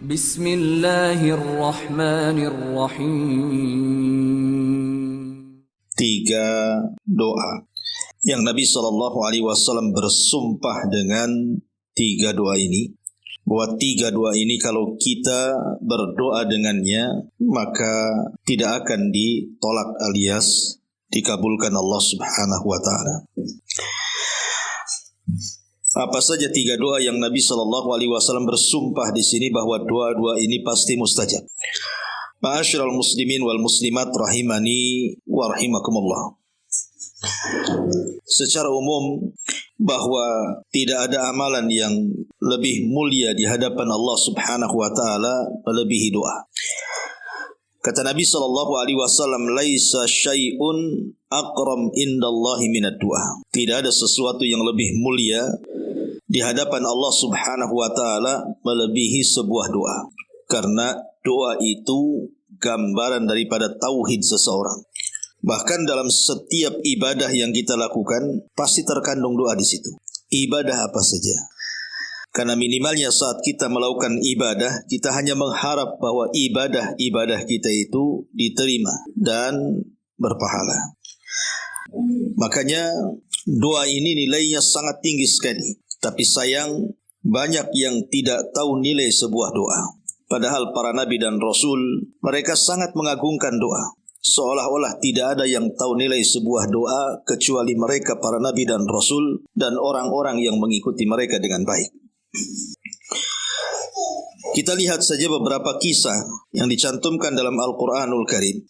Bismillahirrahmanirrahim. 3 doa yang Nabi SAW bersumpah dengan 3 doa ini, bahwa 3 doa ini kalau kita berdoa dengannya maka tidak akan ditolak alias dikabulkan Allah Subhanahu wa taala. Apa saja 3 doa yang Nabi SAW bersumpah di sini bahwa doa-doa ini pasti mustajab. Ma'asyiral muslimin wal muslimat rahimani wa rahimakumullah. Secara umum bahwa tidak ada amalan yang lebih mulia di hadapan Allah Subhanahu wa taala melebihi doa. Kata Nabi SAW, laisa syai'un aqram indallahi minad du'a. Tidak ada sesuatu yang lebih mulia di hadapan Allah Subhanahu wa taala melebihi sebuah doa. Karena doa itu gambaran daripada tauhid seseorang. Bahkan dalam setiap ibadah yang kita lakukan pasti terkandung doa di situ. Ibadah apa saja. Karena minimalnya saat kita melakukan ibadah, kita hanya mengharap bahwa ibadah kita itu diterima dan berpahala. Makanya doa ini nilainya sangat tinggi sekali. Tapi sayang, banyak yang tidak tahu nilai sebuah doa. Padahal para nabi dan rasul, mereka sangat mengagungkan doa. Seolah-olah tidak ada yang tahu nilai sebuah doa kecuali mereka para nabi dan rasul dan orang-orang yang mengikuti mereka dengan baik. Kita lihat saja beberapa kisah yang dicantumkan dalam Al-Quranul Karim.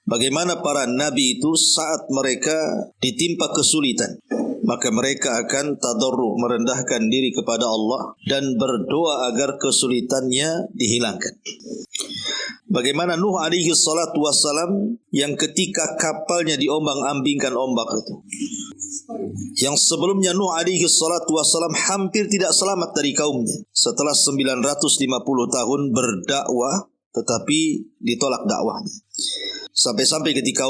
Bagaimana para nabi itu saat mereka ditimpa kesulitan, maka mereka akan tadarru, merendahkan diri kepada Allah dan berdoa agar kesulitannya dihilangkan. Bagaimana Nuh alaihi salatu wassalam yang ketika kapalnya diombang-ambingkan ombak itu, yang sebelumnya Nuh alaihi salatu wassalam hampir tidak selamat dari kaumnya. Setelah 950 tahun berdakwah tetapi ditolak dakwahnya. Sampai-sampai ketika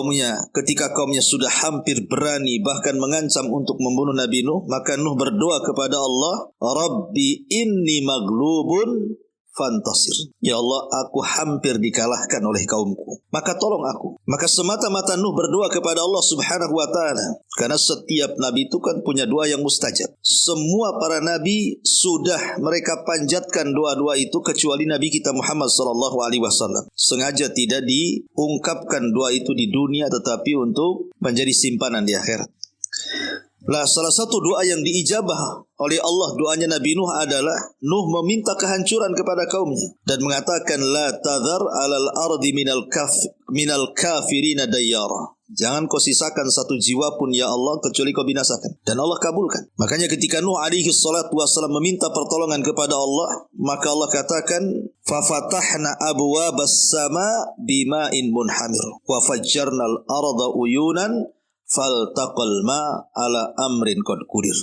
kaumnya sudah hampir berani bahkan mengancam untuk membunuh Nabi Nuh, maka Nuh berdoa kepada Allah, Rabbi inni maglubun fantasir. Ya Allah, aku hampir dikalahkan oleh kaumku, maka tolong aku. Maka semata-mata Nuh berdoa kepada Allah Subhanahu wa taala. Karena setiap nabi itu kan punya doa yang mustajab. Semua para nabi sudah mereka panjatkan doa-doa itu kecuali Nabi kita Muhammad SAW. Sengaja tidak diungkapkan doa itu di dunia tetapi untuk menjadi simpanan di akhirat. Lah, salah satu doa yang diijabah oleh Allah, doanya Nabi Nuh adalah Nuh meminta kehancuran kepada kaumnya dan mengatakan la tadhar 'alal ardi minal kafirina dayyara. Jangan kau sisakan satu jiwa pun ya Allah kecuali kau binasakan. Dan Allah kabulkan. Makanya ketika Nuh alaihi salatu wassalam meminta pertolongan kepada Allah, maka Allah katakan fafatahna abwabas sama bima'in munhamir wa fajjarnal arda uyunan faltaqal ma ala amrin qad qudir.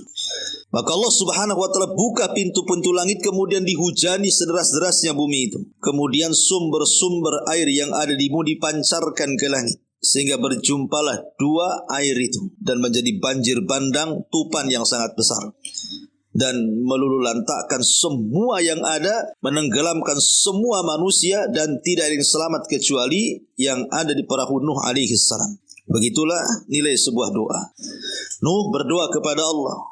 Maka Allah Subhanahu wa taala buka pintu-pintu langit, kemudian dihujani sederas-derasnya bumi itu. Kemudian sumber-sumber air yang ada di bumi dipancarkan ke langit, sehingga berjumpalah 2 air itu dan menjadi banjir bandang, tupan yang sangat besar. Dan melululantakkan semua yang ada, menenggelamkan semua manusia dan tidak ada yang selamat kecuali yang ada di perahu Nuh alaihi salam. Begitulah nilai sebuah doa. Nuh berdoa kepada Allah.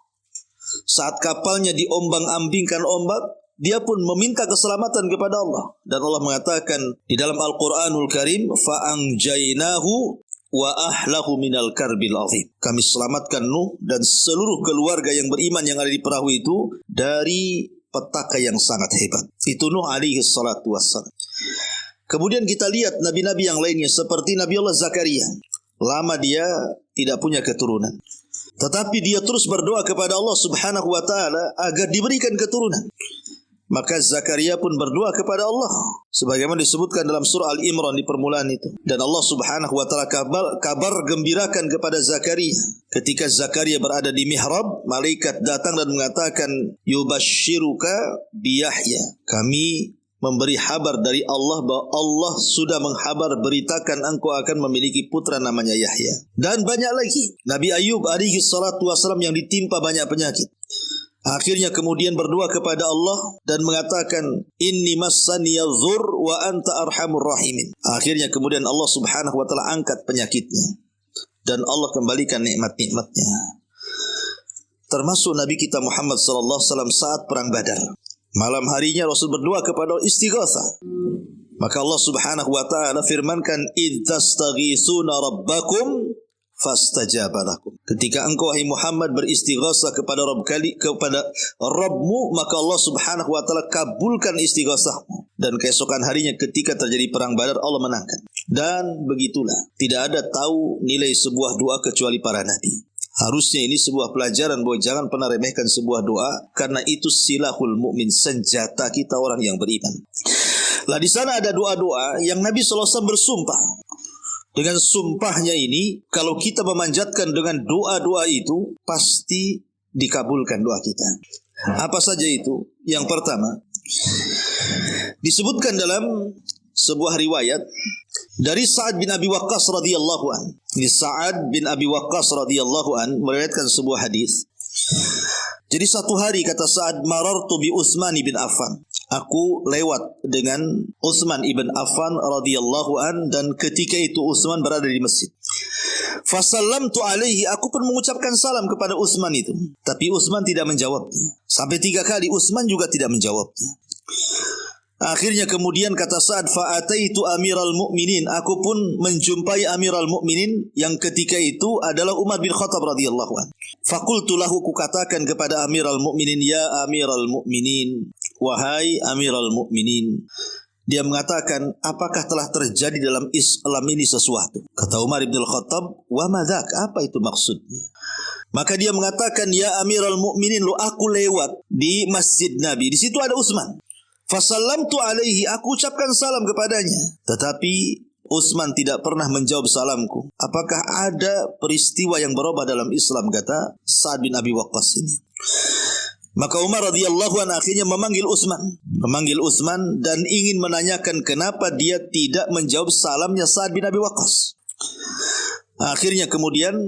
Saat kapalnya diombang-ambingkan ombak, dia pun meminta keselamatan kepada Allah. Dan Allah mengatakan di dalam Al-Quranul Karim, فَأَنْجَيْنَاهُ وَأَحْلَهُ مِنَال كَرْبِلْ عَظِيمِ. Kami selamatkan Nuh dan seluruh keluarga yang beriman yang ada di perahu itu dari petaka yang sangat hebat. Itu Nuh alaihi salatu wassalam. Kemudian kita lihat nabi-nabi yang lainnya seperti Nabi Allah Zakaria. Lama dia tidak punya keturunan, tetapi dia terus berdoa kepada Allah Subhanahu wa taala agar diberikan keturunan. Maka Zakaria pun berdoa kepada Allah sebagaimana disebutkan dalam surah Al-Imran di permulaan itu. Dan Allah Subhanahu wa taala kabar gembirakan kepada Zakaria. Ketika Zakaria berada di mihrab, malaikat datang dan mengatakan, "Yubashshiruka bi Yahya." Kami memberi kabar dari Allah bahwa Allah sudah menghabar beritakan engkau akan memiliki putra namanya Yahya. Dan banyak lagi. Nabi Ayub alaihi salatu wasallam yang ditimpa banyak penyakit. Akhirnya kemudian berdoa kepada Allah dan mengatakan, inni massaniya dzur wa anta arhamur rahimin. Akhirnya kemudian Allah Subhanahu wa taala angkat penyakitnya dan Allah kembalikan nikmat-nikmatnya. Termasuk Nabi kita Muhammad sallallahu alaihi wasallam saat perang Badar. Malam harinya Rasul berdoa kepada Allah istighatsah. Maka Allah Subhanahu wa taala firmankan, id tastaghitsuna rabbakum fastajaba lakum. Ketika engkau wahai Muhammad beristighatsah kepada Rabbmu, maka Allah Subhanahu wa taala kabulkan istighatsahmu. Dan keesokan harinya ketika terjadi perang Badar, Allah menangkan. Dan begitulah, tidak ada tahu nilai sebuah doa kecuali para nabi. Harusnya ini sebuah pelajaran bahwa jangan pernah remehkan sebuah doa, karena itu silahul mukmin, senjata kita orang yang beriman. Lah di sana ada doa-doa yang Nabi sallallahu alaihi wasallam bersumpah. Dengan sumpahnya ini, kalau kita memanjatkan dengan doa-doa itu, pasti dikabulkan doa kita. Apa saja itu? Yang pertama, disebutkan dalam sebuah riwayat dari Sa'ad bin Abi Waqqas radhiyallahu an. Sa'ad bin Abi Waqqas radhiyallahu an meriwayatkan sebuah hadis. Jadi satu hari kata Sa'ad, marartu bi Utsman bin Affan. Aku lewat dengan Utsman ibn Affan radhiyallahu an, dan ketika itu Utsman berada di masjid. Fasallamtu alaihi, aku pun mengucapkan salam kepada Utsman itu, tapi Utsman tidak menjawabnya. Sampai 3 kali Utsman juga tidak menjawabnya. Akhirnya kemudian kata Sa'ad, fa'ataitu amiral mu'minin, aku pun menjumpai amiral mu'minin yang ketika itu adalah Umar bin Khattab radhiyallahu an. Faqultu lahu, kukatakan kepada amiral mu'minin, ya amiral mu'minin, wahai amiral mu'minin. Dia mengatakan, apakah telah terjadi dalam Islam ini sesuatu? Kata Umar bin Khattab, wa madzak, apa itu maksudnya? Maka dia mengatakan, ya amiral mu'minin, lu aku lewat di masjid Nabi, di situ ada Utsman. Fasallamtu alaihi, aku ucapkan salam kepadanya, tetapi Utsman tidak pernah menjawab salamku. Apakah ada peristiwa yang berubah dalam Islam, kata Sa'ad bin Abi Waqqas ini. Maka Umar radhiyallahu anhu akhirnya memanggil Utsman dan ingin menanyakan kenapa dia tidak menjawab salamnya Sa'ad bin Abi Waqqas. Akhirnya kemudian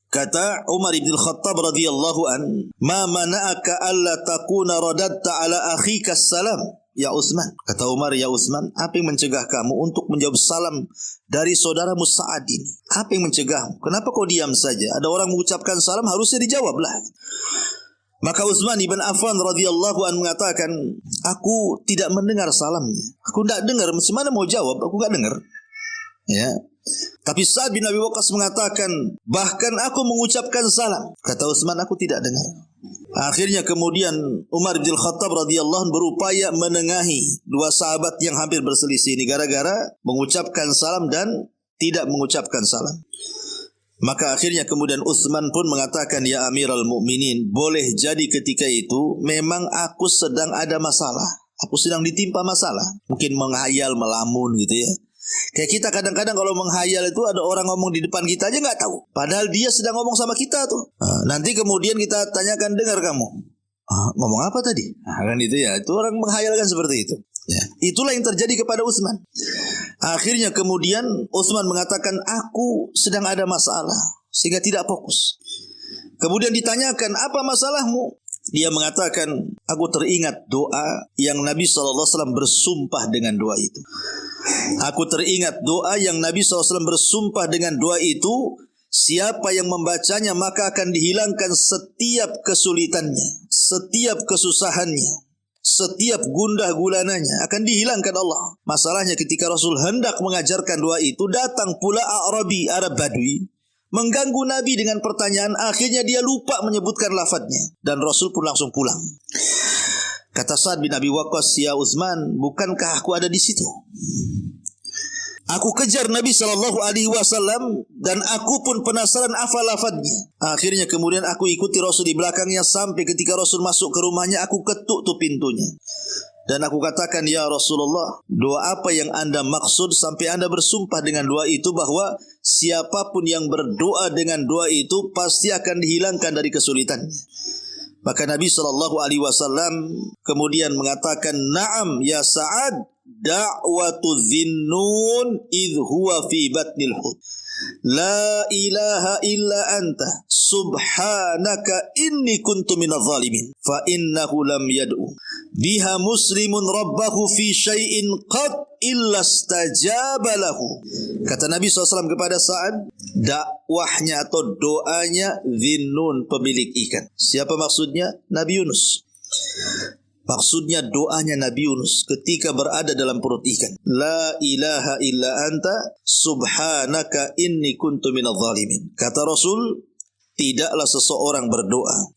kata Umar bin Khattab radhiyallahu an, ma mana'aka alla takuna radatta ala akhika salam ya Utsman. Kata Umar, ya Utsman, apa yang mencegah kamu untuk menjawab salam dari saudaramu Sa'ad ini? Apa yang mencegahmu? Kenapa kau diam saja? Ada orang mengucapkan salam, harusnya dijawablah. Maka Utsman ibn Affan radhiyallahu an mengatakan, aku tidak mendengar salamnya. Aku tidak dengar, macam mana mau jawab? Aku tidak dengar. Ya. Tapi Sa'ad bin Abi Waqqas mengatakan, bahkan aku mengucapkan salam. Kata Utsman, aku tidak dengar. Akhirnya kemudian Umar bin Khattab radhiyallahu anhu berupaya menengahi dua sahabat yang hampir berselisih ini gara-gara mengucapkan salam dan tidak mengucapkan salam. Maka akhirnya kemudian Utsman pun mengatakan, ya Amiral Mukminin, boleh jadi ketika itu memang aku sedang ada masalah. Aku sedang ditimpa masalah. Mungkin menghayal, melamun gitu ya. Kayak kita kadang-kadang kalau menghayal itu ada orang ngomong di depan kita aja nggak tahu. Padahal dia sedang ngomong sama kita tuh. Nanti kemudian kita tanyakan, dengar kamu ngomong apa tadi? Kan itu ya. Itu orang menghayalkan seperti itu. Ya. Itulah yang terjadi kepada Utsman. Akhirnya kemudian Utsman mengatakan, aku sedang ada masalah sehingga tidak fokus. Kemudian ditanyakan, apa masalahmu? Dia mengatakan, aku teringat doa yang Nabi SAW bersumpah dengan doa itu. Aku teringat doa yang Nabi SAW bersumpah dengan doa itu. Siapa yang membacanya maka akan dihilangkan setiap kesulitannya, setiap kesusahannya, setiap gundah gulananya akan dihilangkan Allah. Masalahnya ketika Rasul hendak mengajarkan doa itu, datang pula Arabi, Arab Badui, mengganggu Nabi dengan pertanyaan. Akhirnya dia lupa menyebutkan lafadznya dan Rasul pun langsung pulang. Kata Sa'ad bin Abi Waqqas, ya Utsman, bukankah aku ada di situ? Aku kejar Nabi SAW dan aku pun penasaran apa lafadznya. Akhirnya kemudian aku ikuti Rasul di belakangnya sampai ketika Rasul masuk ke rumahnya, aku ketuk tuh pintunya. Dan aku katakan, ya Rasulullah, doa apa yang Anda maksud sampai Anda bersumpah dengan doa itu bahwa siapapun yang berdoa dengan doa itu pasti akan dihilangkan dari kesulitannya. Maka Nabi SAW kemudian mengatakan, na'am ya Sa'ad, da'watu Dhinnun idh huwa fi batnil hut. La ilaha illa anta subhanaka inni kuntu minadh zalimin. Fa innahu lam yad'u biha muslimun rabbahu fi syai'in qad illa istajaba lahu. Kata Nabi SAW kepada Sa'ad, dakwahnya atau doanya Dhinnun, pemilik ikan. Siapa maksudnya? Nabi Yunus. Maksudnya doanya Nabi Yunus ketika berada dalam perut ikan. La ilaha illa anta subhanaka inni kuntu minadh zalimin. Kata Rasul, tidaklah seseorang berdoa,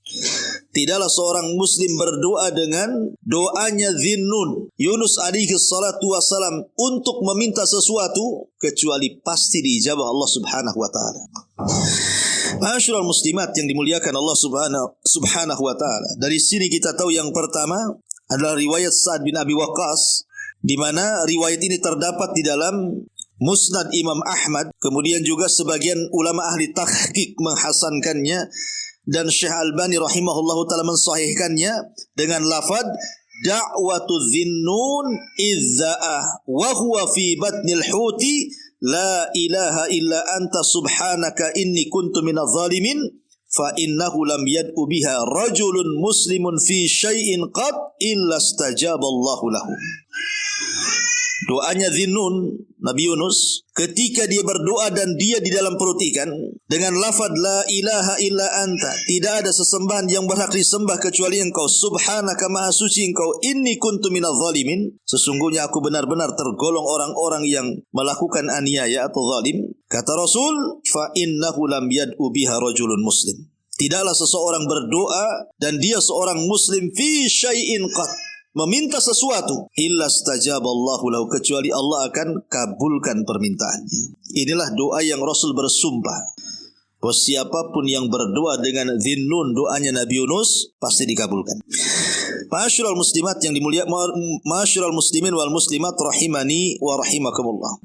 tidaklah seorang muslim berdoa dengan doanya Dhinnun, Yunus alaihi salatu wassalam, untuk meminta sesuatu kecuali pasti diijabah Allah Subhanahu wa taala. Ma'asyiral muslimat yang dimuliakan Allah Subhanahu wa taala. Dari sini kita tahu yang pertama adalah riwayat Sa'ad bin Abi Waqqas, di mana riwayat ini terdapat di dalam Musnad Imam Ahmad. Kemudian juga sebagian ulama ahli tahqiq menghasankannya, dan Syekh Albani rahimahullahu taala mensahihkannya dengan lafaz da'watu Dhinnun idza'ah wa huwa fi batnil huti la ilaha illa anta subhanaka inni kuntu minadh zalimin fa innahu lam yad'u biha rajulun muslimun fi syai'in qad illa istajaba Allahu lahu. Doanya Dhinnun, Nabi Yunus, ketika dia berdoa dan dia di dalam perut ikan dengan lafaz la ilaha illa anta, tidak ada sesembahan yang berhak disembah kecuali engkau, subhanaka maha suci engkau, inni kuntu minadh zalimin, sesungguhnya aku benar-benar tergolong orang-orang yang melakukan aniaya atau zalim. Kata Rasul, fa innahu lam yad'u biha rajulun muslim, tidaklah seseorang berdoa dan dia seorang muslim fi syai'in qad, meminta sesuatu, illa stajaballahu lahu, kecuali Allah akan kabulkan permintaannya. Inilah doa yang Rasul bersumpah bahwa siapapun yang berdoa dengan Dhinnun, doanya Nabi Yunus, pasti dikabulkan. Ma'asyiral muslimat yang dimuliakan, ma'asyiral muslimin wal muslimat rahimani wa rahimakumullah.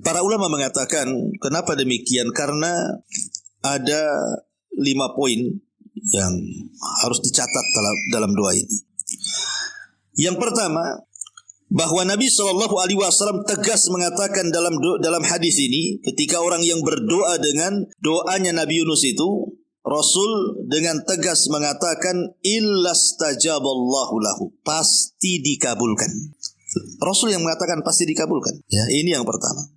Para ulama mengatakan kenapa demikian? Karena ada 5 poin yang harus dicatat dalam doa ini. Yang pertama, bahwa Nabi SAW tegas mengatakan dalam hadis ini, ketika orang yang berdoa dengan doanya Nabi Yunus itu, Rasul dengan tegas mengatakan illa stajaballahu lahu, pasti dikabulkan. Rasul yang mengatakan pasti dikabulkan. Ya, ini yang pertama.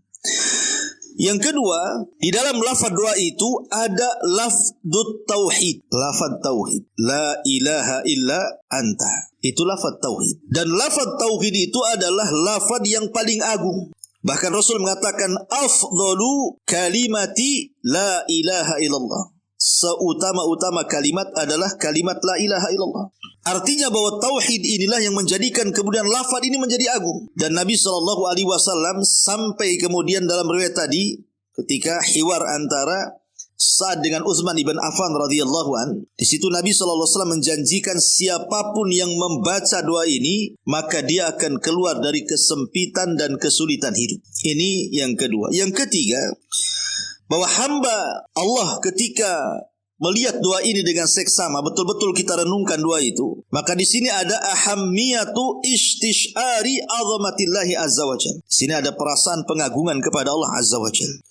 Yang kedua, di dalam lafaz doa itu ada lafdut tauhid, lafaz tauhid, la ilaha illa anta. Itu lafaz tauhid. Dan lafaz tauhid itu adalah lafaz yang paling agung. Bahkan Rasul mengatakan afdalu kalimati la ilaha illallah. Seutama-utama kalimat adalah kalimat la ilaha illallah. Artinya bahwa tauhid inilah yang menjadikan kemudian lafaz ini menjadi agung. Dan Nabi SAW sampai kemudian dalam riwayat tadi, ketika hiwar antara Sa'ad dengan Utsman ibn Affan radhiyallahu an, di situ Nabi SAW menjanjikan siapapun yang membaca doa ini, maka dia akan keluar dari kesempitan dan kesulitan hidup. Ini yang kedua. Yang ketiga, bahwa hamba Allah ketika melihat doa ini dengan seksama, betul-betul kita renungkan doa itu, maka di sini ada ahammiyatu istishari azamatillahi azza wajalla. Di sini ada perasaan pengagungan kepada Allah azza wajalla.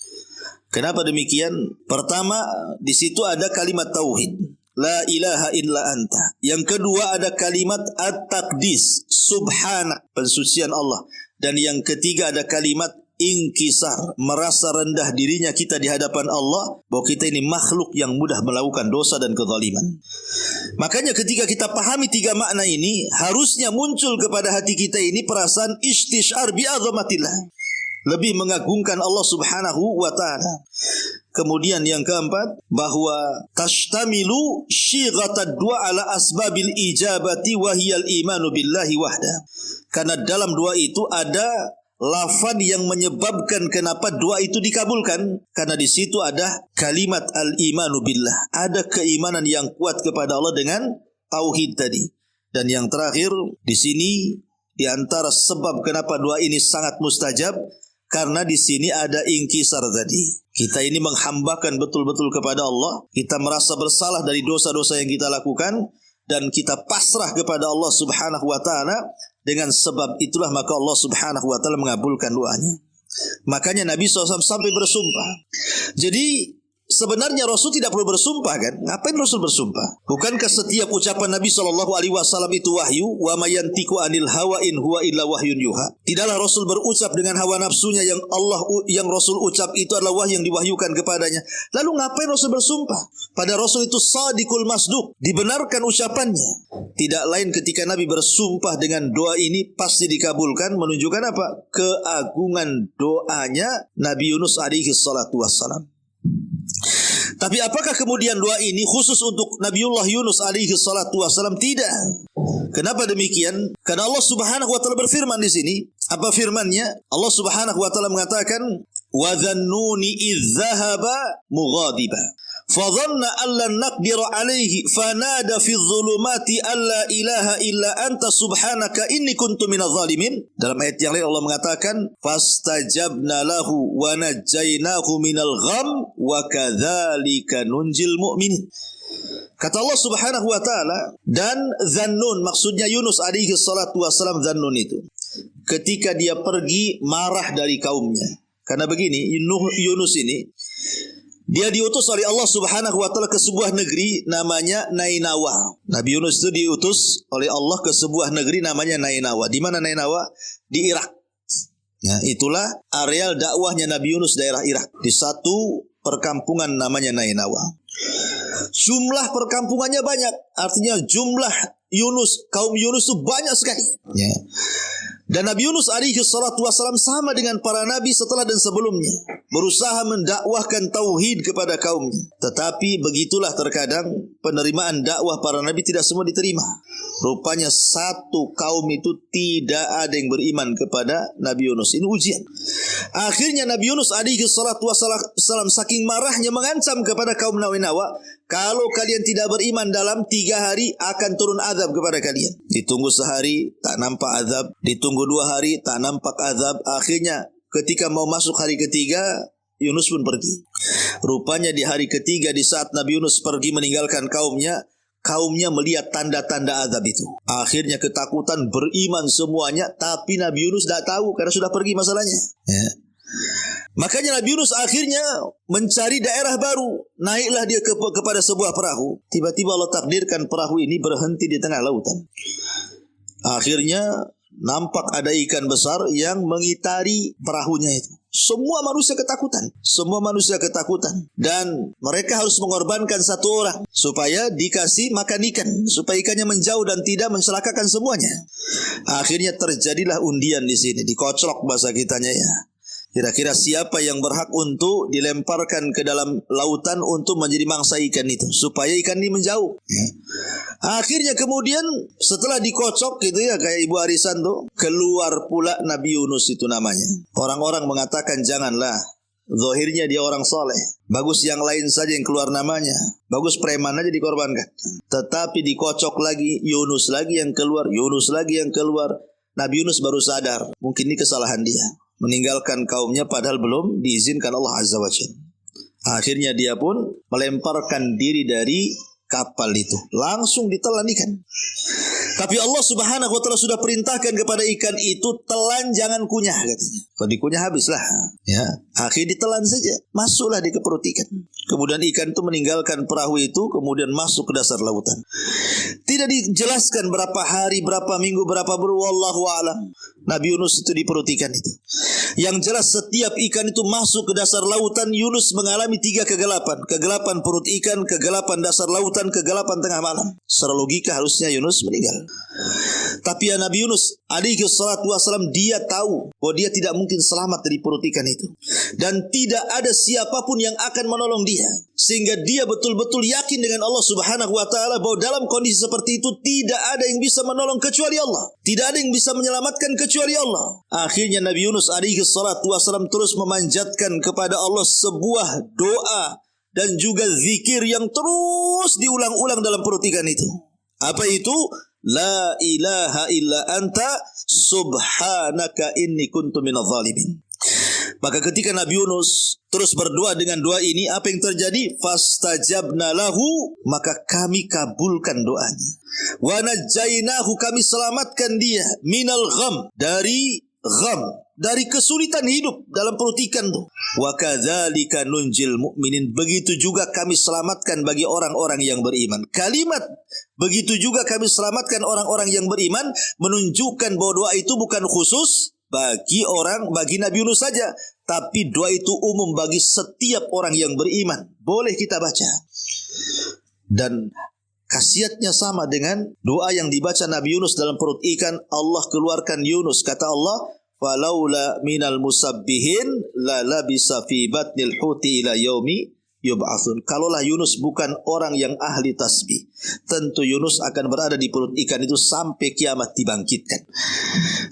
Kenapa demikian? Pertama, di situ ada kalimat tauhid, la ilaha illa anta. Yang kedua ada kalimat at-taqdis, subhanak, pensucian Allah. Dan yang ketiga ada kalimat inkisar, merasa rendah dirinya kita di hadapan Allah, bahwa kita ini makhluk yang mudah melakukan dosa dan kezaliman. Makanya ketika kita pahami 3 makna ini, harusnya muncul kepada hati kita ini perasaan istishar bi azamatillah, lebih mengagungkan Allah Subhanahu wa taala. Kemudian yang keempat, bahwa tashtamilu syighatad du'a ala asbabil ijabati wa hiyal imanu billahi wahda. Karena dalam doa itu ada lafaz yang menyebabkan kenapa doa itu dikabulkan, karena di situ ada kalimat al-imanu billah, ada keimanan yang kuat kepada Allah dengan tauhid tadi. Dan yang terakhir di sini, di antara sebab kenapa doa ini sangat mustajab, karena di sini ada inkisar tadi. Kita ini menghambakan betul-betul kepada Allah, kita merasa bersalah dari dosa-dosa yang kita lakukan, dan kita pasrah kepada Allah Subhanahu wa taala. Dengan sebab itulah maka Allah Subhanahu wa taala mengabulkan doanya. Makanya Nabi SAW sampai bersumpah. Jadi sebenarnya Rasul tidak perlu bersumpah kan? Ngapain Rasul bersumpah? Bukankah setiap ucapan Nabi SAW itu wahyu? Wa mayantiku anil hawa in huwa illa wahyun yuha. Tidaklah Rasul berucap dengan hawa nafsunya, yang Rasul ucap itu adalah wahyu yang diwahyukan kepadanya. Lalu ngapain Rasul bersumpah? Pada Rasul itu shadiqul masduq, dibenarkan ucapannya. Tidak lain ketika Nabi bersumpah dengan doa ini pasti dikabulkan, menunjukkan apa? Keagungan doanya Nabi Yunus alaihi salatu wassalam. Tapi apakah kemudian doa ini khusus untuk Nabiullah Yunus alaihi salatu wassalam? Tidak. Kenapa demikian? Karena Allah Subhanahu wa taala berfirman di sini. Apa firman-Nya? Allah Subhanahu wa taala mengatakan, "Wa dhannuni idz dzahaba mughadiba fadhanna an lan naqdira alaihi fanada fi dhulumati alla ilaha illa anta subhanaka inni kuntu minadh dhalimin." Dalam ayat yang lain Allah mengatakan, "Fastajabna lahu wa najjaynahu minal gham wa kadzalika nunjil mu'minin." Kata Allah Subhanahu wa taala, dan Dhannun, maksudnya Yunus alaihi salatu wasalam. Dhannun itu ketika dia pergi marah dari kaumnya. Karena begini, Yunus ini dia diutus oleh Allah Subhanahu wa taala ke sebuah negeri namanya Nainawa. Nabi Yunus itu diutus oleh Allah ke sebuah negeri namanya Nainawa. Di mana Nainawa? Di Irak. Ya, itulah areal dakwahnya Nabi Yunus, daerah Irak. Di satu perkampungan namanya Nainawa. Jumlah perkampungannya banyak. Artinya jumlah kaum Yunus itu banyak sekali. Ya. Dan Nabi Yunus alaihi salatu wassalam sama dengan para nabi setelah dan sebelumnya, berusaha mendakwahkan tauhid kepada kaumnya. Tetapi begitulah terkadang penerimaan dakwah para nabi tidak semua diterima. Rupanya satu kaum itu tidak ada yang beriman kepada Nabi Yunus. Ini ujian. Akhirnya Nabi Yunus alaihi salatu wassalam saking marahnya mengancam kepada kaum Nainawa, kalau kalian tidak beriman dalam 3 hari akan turun azab kepada kalian. Ditunggu sehari tak nampak azab, ditunggu 2 hari tak nampak azab. Akhirnya ketika mau masuk hari ketiga, Yunus pun pergi. Rupanya di hari ketiga, di saat Nabi Yunus pergi meninggalkan kaumnya melihat tanda-tanda azab itu. Akhirnya ketakutan, beriman semuanya, tapi Nabi Yunus tidak tahu karena sudah pergi masalahnya. Ya. Makanya Nabi Yunus akhirnya mencari daerah baru. Naiklah dia kepada sebuah perahu. Tiba-tiba Allah takdirkan perahu ini berhenti di tengah lautan. Akhirnya nampak ada ikan besar yang mengitari perahunya itu. Semua manusia ketakutan. Dan mereka harus mengorbankan satu orang supaya dikasih makan ikan, supaya ikannya menjauh dan tidak mencelakakan semuanya. Akhirnya terjadilah undian di sini, dikoclok bahasa kitanya ya. Kira-kira siapa yang berhak untuk dilemparkan ke dalam lautan untuk menjadi mangsa ikan itu, supaya ikan ini menjauh. Ya. Akhirnya kemudian setelah dikocok gitu ya, kayak Ibu Arisan tuh, keluar pula Nabi Yunus itu namanya. Orang-orang mengatakan janganlah, zahirnya dia orang soleh, bagus yang lain saja yang keluar namanya, bagus preman aja dikorbankan. Tetapi dikocok lagi, Yunus lagi yang keluar, Yunus lagi yang keluar. Nabi Yunus baru sadar, mungkin ini kesalahan dia, meninggalkan kaumnya padahal belum diizinkan Allah Azza wa Jalla. Akhirnya dia pun melemparkan diri dari kapal itu, langsung ditelan ikan. Tapi Allah Subhanahu wa taala sudah perintahkan kepada ikan itu, telan jangan kunyah katanya. Kalau dikunyah habislah. Ya, akhirnya ditelan saja, masuklah di perut ikan. Kemudian ikan itu meninggalkan perahu itu, kemudian masuk ke dasar lautan. Tidak dijelaskan berapa hari, berapa minggu, berapa bulan, wallahu a'lam. Nabi Yunus itu di perut ikan itu. Yang jelas setiap ikan itu masuk ke dasar lautan, Yunus mengalami 3 kegelapan. Kegelapan perut ikan, kegelapan dasar lautan, kegelapan tengah malam. Secara logika harusnya Yunus meninggal. Tapi ya Nabi Yunus alaihi salatu wassalam, dia tahu bahwa dia tidak mungkin selamat dari perut ikan itu. Dan tidak ada siapapun yang akan menolong dia. Sehingga dia betul-betul yakin dengan Allah Subhanahu wa ta'ala bahwa dalam kondisi seperti itu tidak ada yang bisa menolong kecuali Allah. Tidak ada yang bisa menyelamatkan kecuali Allah. Akhirnya Nabi Yunus alaihi salatu wassalam terus memanjatkan kepada Allah sebuah doa dan juga zikir yang terus diulang-ulang dalam perut ikan itu. Apa itu? La ilaha illa anta subhanaka inni kuntu minadh dhalimin. Maka ketika Nabi Yunus terus berdoa dengan doa ini, apa yang terjadi? Fastajabna lahu, maka kami kabulkan doanya. Wa najjaynahu, kami selamatkan dia minal gham, dari gham, dari kesulitan hidup dalam perut ikan tuh. Wa kadzalika nunjil mu'minin, begitu juga kami selamatkan bagi orang-orang yang beriman. Kalimat begitu juga kami selamatkan orang-orang yang beriman menunjukkan bahwa doa itu bukan khusus bagi Nabi Yunus saja, tapi doa itu umum bagi setiap orang yang beriman. Boleh kita baca. Dan khasiatnya sama dengan doa yang dibaca Nabi Yunus dalam perut ikan. Allah keluarkan Yunus, kata Allah, falaula minal musabbihin la labisa fi batnil huti ila yaumi yub'atsun. Kalaulah Yunus bukan orang yang ahli tasbih, tentu Yunus akan berada di perut ikan itu sampai kiamat dibangkitkan.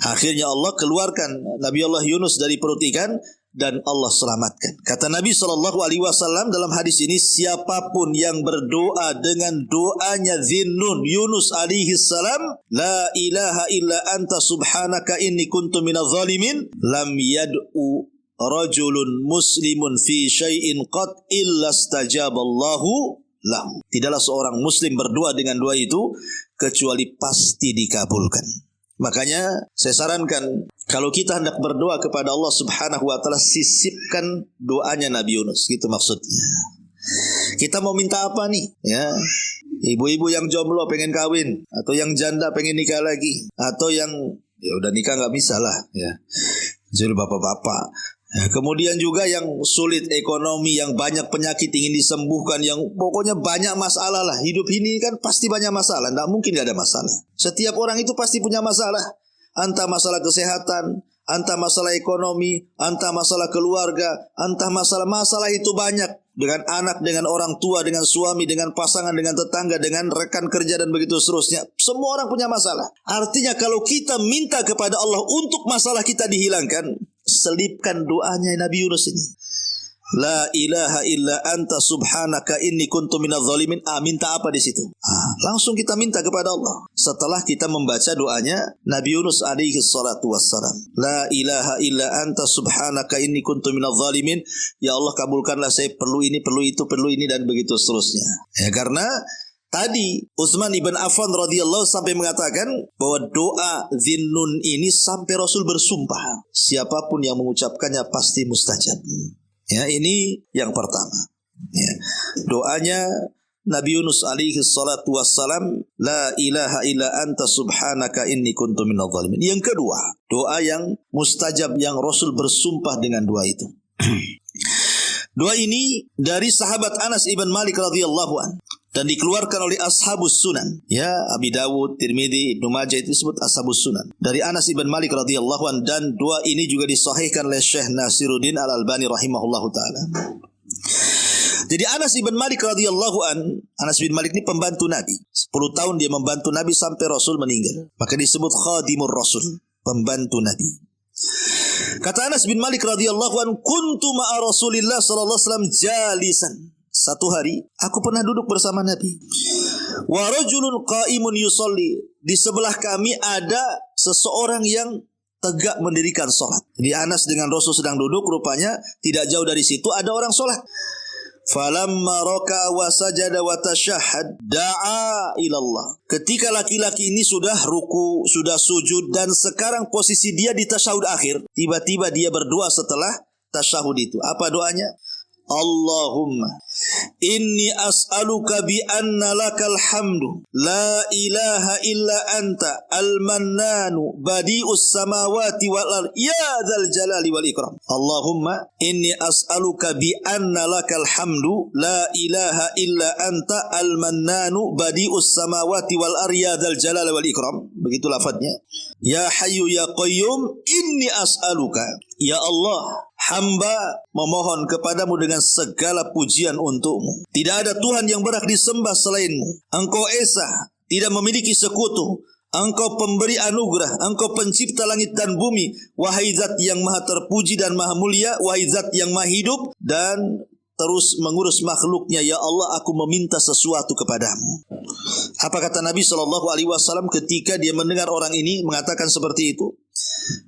Akhirnya Allah keluarkan Nabi Allah Yunus dari perut ikan dan Allah selamatkan. Kata Nabi SAW dalam hadis ini, siapapun yang berdoa dengan doanya Zinnun Yunus alaihi salam, la ilaha illa anta subhanaka inni kuntu minadh zalimin, lam yad'u rajulun muslimun fi syai'in qad illa stajaballahu lahu. Tidaklah seorang muslim berdoa dengan doa itu kecuali pasti dikabulkan. Makanya saya sarankan, kalau kita hendak berdoa kepada Allah Subhanahu wa taala, sisipkan doanya Nabi Yunus, gitu maksudnya. Kita mau minta apa nih? Ya. Ibu-ibu yang jomblo pengen kawin, atau yang janda pengen nikah lagi, atau yang ya udah nikah nggak bisa lah, ya. Jadi bapak-bapak. Ya, kemudian juga yang sulit ekonomi, yang banyak penyakit ingin disembuhkan, yang pokoknya banyak masalah lah. Hidup ini kan pasti banyak masalah, tidak mungkin gak ada masalah. Setiap orang itu pasti punya masalah. Entah masalah kesehatan, entah masalah ekonomi, entah masalah keluarga, entah masalah itu banyak. Dengan anak, dengan orang tua, dengan suami, dengan pasangan, dengan tetangga, dengan rekan kerja dan begitu seterusnya. Semua orang punya masalah. Artinya kalau kita minta kepada Allah untuk masalah kita dihilangkan, selipkan doanya Nabi Yunus ini. La ilaha illa anta subhanaka inni kuntu minadh zalimin. Minta apa di situ? Langsung kita minta kepada Allah. Setelah kita membaca doanya Nabi Yunus alaihi salatu wassalam. La ilaha illa anta subhanaka inni kuntu minadh zalimin. Ya Allah, kabulkanlah saya perlu ini, perlu itu, perlu ini, dan begitu seterusnya. Ya, karena tadi Utsman ibn Affan radhiyallahu sampai mengatakan bahwa doa Zinnun ini sampai Rasul bersumpah, siapapun yang mengucapkannya pasti mustajab. Ya, ini yang pertama. Ya, doanya Nabi Yunus alaihi salatu wassalam, la ilaha illa anta subhanaka inni kuntu minadh zalimin. Yang kedua, doa yang mustajab yang Rasul bersumpah dengan doa itu. Doa ini dari sahabat Anas ibn Malik radhiyallahu an dan dikeluarkan oleh Ashabus Sunan. Ya, Abi Dawud, Tirmidzi, Ibnu Majah itu disebut Ashabus Sunan. Dari Anas ibn Malik radhiyallahu an, dan doa ini juga disahihkan oleh Syekh Nasiruddin Al-Albani rahimahullahu taala. Jadi Anas ibn Malik radhiyallahu an, Anas bin Malik ini pembantu Nabi. 10 tahun dia membantu Nabi sampai Rasul meninggal. Maka disebut khadimur Rasul, pembantu Nabi. Kata Anas bin Malik radhiyallahu an, kuntu ma'a Rasulillah sallallahu alaihi wasallam jalisan. Satu hari aku pernah duduk bersama Nabi. Wa rajulun qa'imun yusalli. Di sebelah kami ada seseorang yang tegak mendirikan salat. Jadi Anas dengan Rasul sedang duduk, rupanya tidak jauh dari situ ada orang salat. Falamma raka'a wa sajada wa tashahhad da'a ilallah. Ketika laki-laki ini sudah ruku, sudah sujud, dan sekarang posisi dia di tasyahud akhir, tiba-tiba dia berdoa setelah tasyahud itu. Apa doanya? Allahumma inni as'aluka bi anna lakal hamdu la ilaha illa anta al-mannanu badi'us samawati wal ard ya dzal jalali wal ikram. Allahumma inni as'aluka bi anna lakal hamdu la ilaha illa anta al-mannanu badi'us samawati wal ard ya dzal jalali wal ikram. Begitu lafadznya. Ya hayyu ya qayyum inni as'aluka. Ya Allah, hamba memohon kepadamu dengan segala pujian untukmu. Tidak ada Tuhan yang berhak disembah selainmu. Engkau esa, tidak memiliki sekutu. Engkau pemberi anugerah. Engkau pencipta langit dan bumi. Wahai zat yang maha terpuji dan maha mulia. Wahai zat yang maha hidup dan terus mengurus makhluknya. Ya Allah, aku meminta sesuatu kepadamu. Apa kata Nabi SAW ketika dia mendengar orang ini mengatakan seperti itu?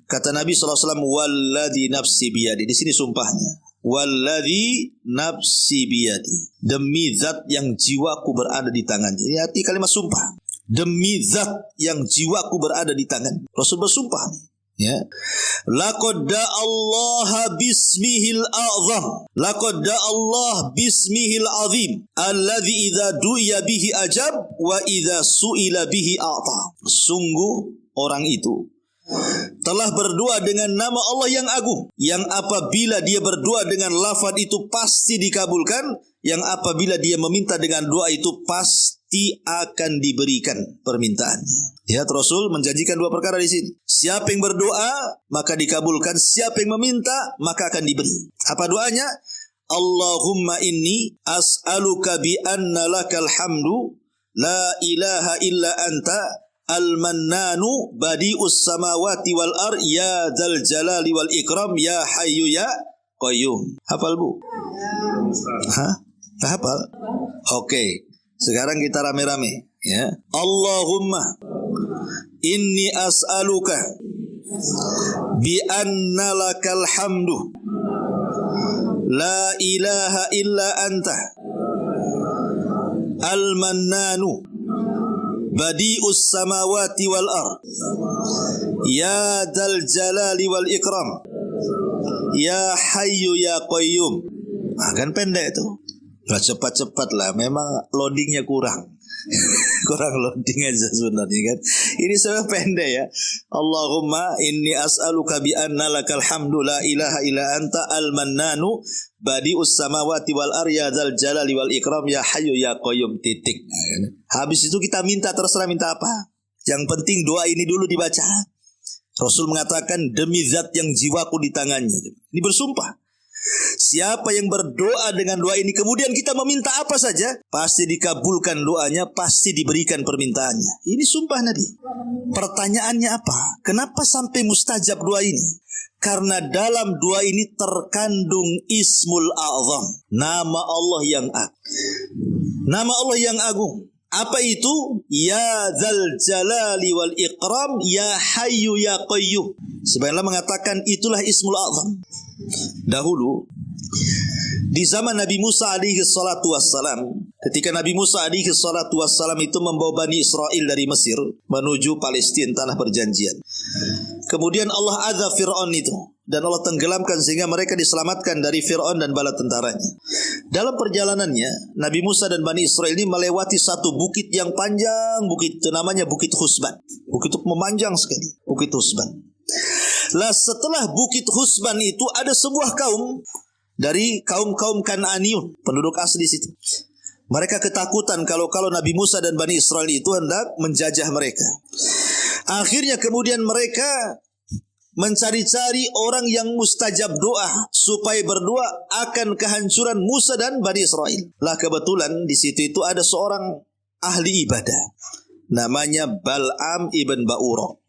Kata Nabi SAW, walladhi nafsi biyadi. Di sini sumpahnya. Walladhi nafsi biyadi. Demi zat yang jiwaku berada di tangannya. Ini arti kalimat sumpah. Demi zat yang jiwaku berada di tangan. Rasul bersumpah nih. Ya. Laqad da'allaha bismihil a'zam. Laqad da'allah bismihil azim. Alladhi idza du'iya bihi ajab wa idza su'ila bihi a'ta. Sungguh orang itu telah berdoa dengan nama Allah yang agung, yang apabila dia berdoa dengan lafaz itu pasti dikabulkan, yang apabila dia meminta dengan doa itu pasti akan diberikan permintaannya. Ya, Rasul menjanjikan dua perkara di sini. Siapa yang berdoa maka dikabulkan, siapa yang meminta maka akan diberi. Apa doanya? Allahumma inni as'aluka bi anna lakal hamdu la ilaha illa anta al-mannanu badi'us samawati wal ar ya dzal jalali wal ikram ya hayyu ya qayyum. Hafal Bu? Hah? Hafal? Oke. Sekarang kita rame-rame ya. Allahumma inni as'aluka bi anna lakal hamdu la ilaha illa anta al-mannanu badi'us samawati wal ar ya dzal jalali wal ikram ya hayyu ya qayyum. Nah, kan pendek itu. Nah, cepat-cepat lah. Memang loadingnya kurang. Kurang loading aja sebenarnya kan. Ini sebenarnya pendek ya. Allahumma inni as'aluka bi anna lakal hamdu la ilaha illa anta al-mannanu badi'us samawati wal ar ya dzal jalali wal ikram ya hayyu ya qayyum titik. Nah, kan? Habis itu kita minta, terserah minta apa. Yang penting doa ini dulu dibaca. Rasul mengatakan demi zat yang jiwaku di tangannya. Ini bersumpah. Siapa yang berdoa dengan doa ini kemudian kita meminta apa saja, pasti dikabulkan doanya, pasti diberikan permintaannya. Ini sumpah Nabi. Pertanyaannya apa? Kenapa sampai mustajab doa ini? Karena dalam doa ini terkandung Ismul A'zam, nama Allah yang nama Allah yang agung. Apa itu? Ya dzal jalali wal ikram ya hayyu ya qayyum. Sebenarnya mengatakan itulah Ismul A'zam. Dahulu di zaman Nabi Musa alaihi salatu wassalam, ketika Nabi Musa alaihi salatu wassalam itu membawa Bani Israel dari Mesir menuju Palestina, tanah perjanjian. Kemudian Allah azab Fir'aun itu dan Allah tenggelamkan sehingga mereka diselamatkan dari Fir'aun dan bala tentaranya. Dalam perjalanannya Nabi Musa dan Bani Israel ini melewati satu bukit yang panjang. Bukit itu namanya Bukit Husban. Bukit itu memanjang sekali, Bukit Husban. Lah setelah Bukit Husban itu ada sebuah kaum dari kaum-kaum Kan'aniyun, penduduk asli situ. Mereka ketakutan kalau Nabi Musa dan Bani Israel itu hendak menjajah mereka. Akhirnya kemudian mereka mencari-cari orang yang mustajab doa supaya berdoa akan kehancuran Musa dan Bani Israel. Lah kebetulan di situ itu ada seorang ahli ibadah namanya Bal'am ibn Ba'ura.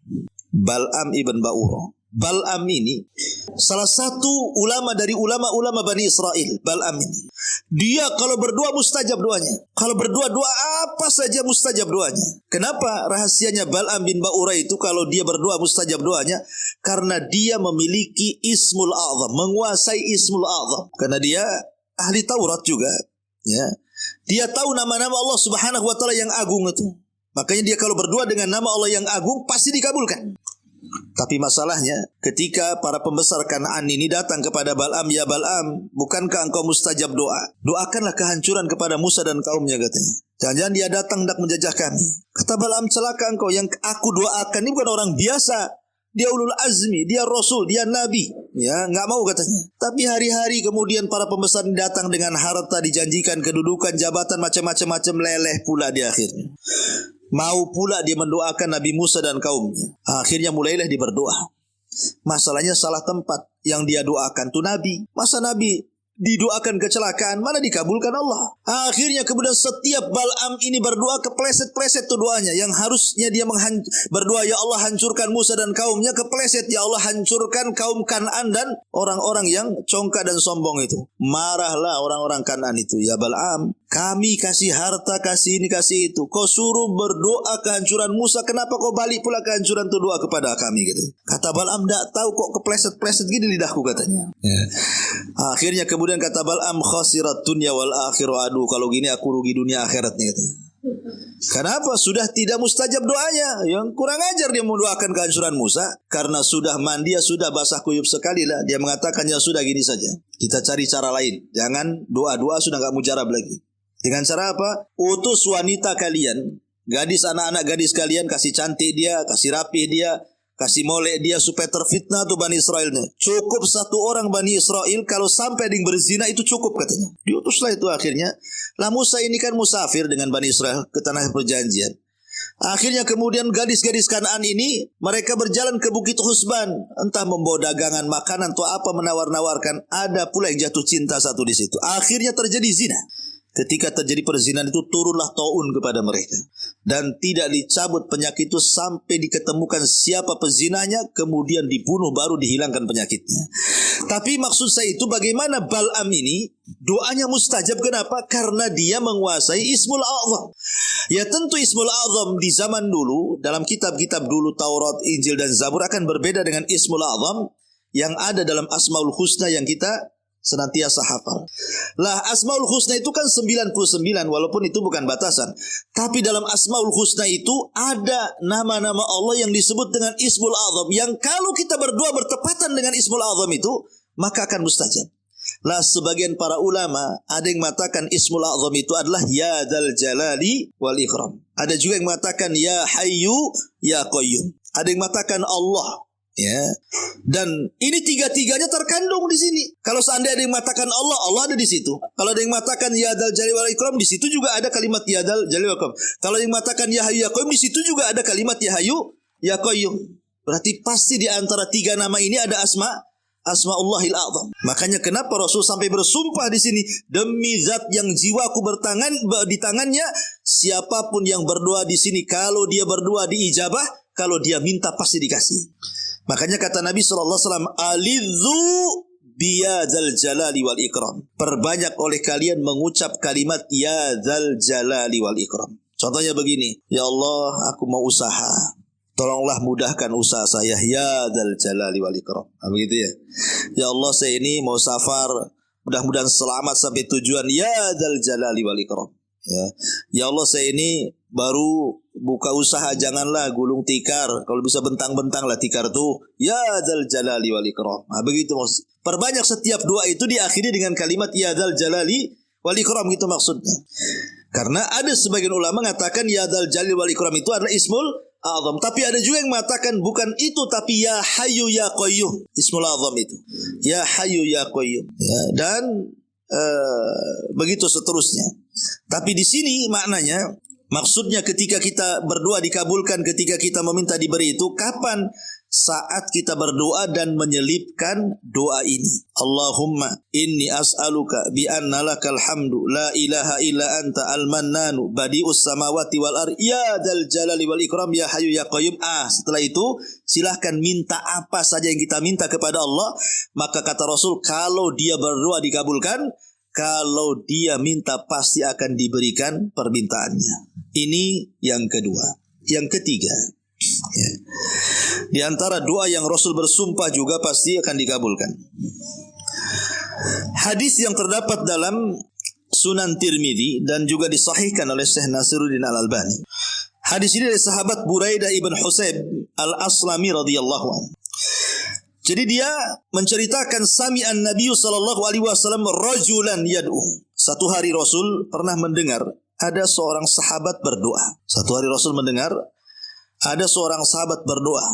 Bal'am ibn Ba'ura. Bal'am ini salah satu ulama dari ulama-ulama Bani Israel. Bal'am ini, dia kalau berdoa mustajab doanya. Kalau berdoa doa apa saja mustajab doanya. Kenapa? Rahasianya Bal'am bin Ba'ura itu kalau dia berdoa mustajab doanya karena dia memiliki Ismul A'zam, menguasai Ismul A'zam. Karena dia ahli Taurat juga, ya. Dia tahu nama-nama Allah Subhanahu wa taala yang agung itu. Makanya dia kalau berdoa dengan nama Allah yang agung pasti dikabulkan. Tapi masalahnya ketika para pembesar Kan'an ini datang kepada Bal'am, ya Bal'am, bukankah engkau mustajab doa? Doakanlah kehancuran kepada Musa dan kaumnya, katanya. Jangan-jangan dia datang hendak menjajah kami. Kata Bal'am, celaka engkau, yang aku doakan ini bukan orang biasa. Dia ulul azmi, dia rasul, dia nabi. Ya, enggak mau katanya. Tapi hari-hari kemudian para pembesar ini datang dengan harta, dijanjikan kedudukan, jabatan, macam-macam leleh pula di akhirnya. Mau pula dia mendoakan Nabi Musa dan kaumnya. Akhirnya mulailah dia berdoa. Masalahnya salah tempat. Yang dia doakan itu Nabi. Masa Nabi didoakan kecelakaan, mana dikabulkan Allah. Akhirnya kemudian setiap Bal'am ini berdoa kepleset-pleset tuh doanya. Yang harusnya dia berdoa, ya Allah hancurkan Musa dan kaumnya, kepleset, ya Allah hancurkan kaum Kan'an dan orang-orang yang congkak dan sombong itu. Marahlah orang-orang Kan'an itu. Ya Bal'am, kami kasih harta, kasih ini, kasih itu. Kau suruh berdoa kehancuran Musa, kenapa kau balik pula kehancuran itu doa kepada kami, gitu. Kata Bal'am, tak tahu kok kepleset-pleset gini lidahku, katanya. Akhirnya kemudian kata Bal'am, khasirat dunya wal akhirah. Aduh, kalau gini aku rugi dunia akhirat nih, katanya. Kenapa? Sudah tidak mustajab doanya. Yang kurang ajar dia mendoakan kehancuran Musa. Karena sudah mandi, sudah basah kuyup sekali lah. Dia mengatakan ya sudah gini saja. Kita cari cara lain. Jangan doa-doa sudah gak mujarab lagi. Dengan cara apa? Utus wanita kalian. Gadis, anak-anak gadis kalian. Kasih cantik dia, kasih rapih dia, kasih molek dia supaya terfitnah tuh Bani Israel. Cukup satu orang Bani Israel. Kalau sampai ada yang berzina itu cukup katanya. Diutuslah itu akhirnya. Lah Musa ini kan musafir dengan Bani Israel ke tanah perjanjian. Akhirnya kemudian gadis-gadis Kanaan ini mereka berjalan ke Bukit Husban, entah membawa dagangan makanan atau apa menawar-nawarkan. Ada pula yang jatuh cinta satu di situ. Akhirnya terjadi zina. Ketika terjadi perzinahan itu turunlah taun kepada mereka dan tidak dicabut penyakit itu sampai diketemukan siapa pezinanya, kemudian dibunuh baru dihilangkan penyakitnya. Tapi maksud saya itu bagaimana Bal'am ini doanya mustajab. Kenapa? Karena dia menguasai Ismul A'zam. Ya tentu Ismul A'zam di zaman dulu dalam kitab-kitab dulu Taurat, Injil dan Zabur akan berbeda dengan Ismul A'zam yang ada dalam Asmaul Husna yang kita senantiasa hafal. Lah Asmaul Husna itu kan 99 walaupun itu bukan batasan. Tapi dalam Asmaul Husna itu ada nama-nama Allah yang disebut dengan Ismul A'zam yang kalau kita berdoa bertepatan dengan Ismul A'zam itu maka akan mustajab. Lah sebagian para ulama ada yang mengatakan Ismul A'zam itu adalah Ya Dzal Jalali wal Ikram. Ada juga yang mengatakan Ya Hayyu Ya Qayyum. Ada yang mengatakan Allah. Ya, dan ini tiga-tiganya terkandung di sini. Kalau seandainya ada yang mengatakan Allah, Allah ada di situ. Kalau ada yang mengatakan Ya Dzal Jalali wal Ikram, di situ juga ada kalimat Ya Dzal Jalali wal Ikram. Kalau yang mengatakan Ya Hayyu Ya Qayyum, di situ juga ada kalimat Ya Hayyu Ya Qayyum. Berarti pasti di antara tiga nama ini ada Asma'ullahil A'zam. Makanya kenapa Rasul sampai bersumpah di sini, demi zat yang jiwaku di tangannya, siapapun yang berdoa di sini, kalau dia berdoa diijabah, kalau dia minta pasti dikasih. Makanya kata Nabi SAW, Alidhu biya dzal jalali wal ikram. Perbanyak oleh kalian mengucap kalimat Ya dzal jalali wal ikram. Contohnya begini, Ya Allah aku mau usaha, tolonglah mudahkan usaha saya, Ya dzal jalali wal ikram. Begitu ya. Ya Allah saya ini mau safar, mudah-mudahan selamat sampai tujuan, Ya dzal jalali wal ikram. Ya Allah saya ini baru buka usaha, janganlah gulung tikar, kalau bisa bentang-bentang lah tikar tuh, Ya Dzal Jalali wal Ikram. Begitu maksud. Perbanyak setiap doa itu diakhiri dengan kalimat Ya Dzal Jalali wal Ikram, gitu maksudnya. Karena ada sebagian ulama mengatakan Ya Dzal Jalali wal Ikram itu adalah Ismul A'zam. Tapi ada juga yang mengatakan bukan itu, tapi Ya Hayyu Ya Qayyum. Ismul A'zam itu Ya Hayyu Ya Qayyum. Ya, dan begitu seterusnya. Tapi di sini maknanya, maksudnya ketika kita berdoa dikabulkan, ketika kita meminta diberi itu kapan? Saat kita berdoa dan menyelipkan doa ini. Allahumma inni as'aluka bi anna lakal hamdu la ilaha illa anta al-mannanu badi'us samawati wal ardh ya dzal jalali wal ikram ya hayyu ya qayyum. Setelah itu silahkan minta apa saja yang kita minta kepada Allah. Maka kata Rasul, kalau dia berdoa dikabulkan, kalau dia minta pasti akan diberikan permintaannya. Ini yang kedua. Yang ketiga, ya, di antara doa yang Rasul bersumpah juga pasti akan dikabulkan. Hadis yang terdapat dalam Sunan Tirmidzi dan juga disahihkan oleh Syekh Nasiruddin Al-Albani. Hadis ini dari sahabat Buraidah ibn Husayb Al-Aslami radhiyallahu anhu. Jadi dia menceritakan sami'an Nabi sallallahu alaihi wasallam rajulan yad'u. Satu hari Rasul pernah mendengar ada seorang sahabat berdoa. Satu hari Rasul mendengar ada seorang sahabat berdoa.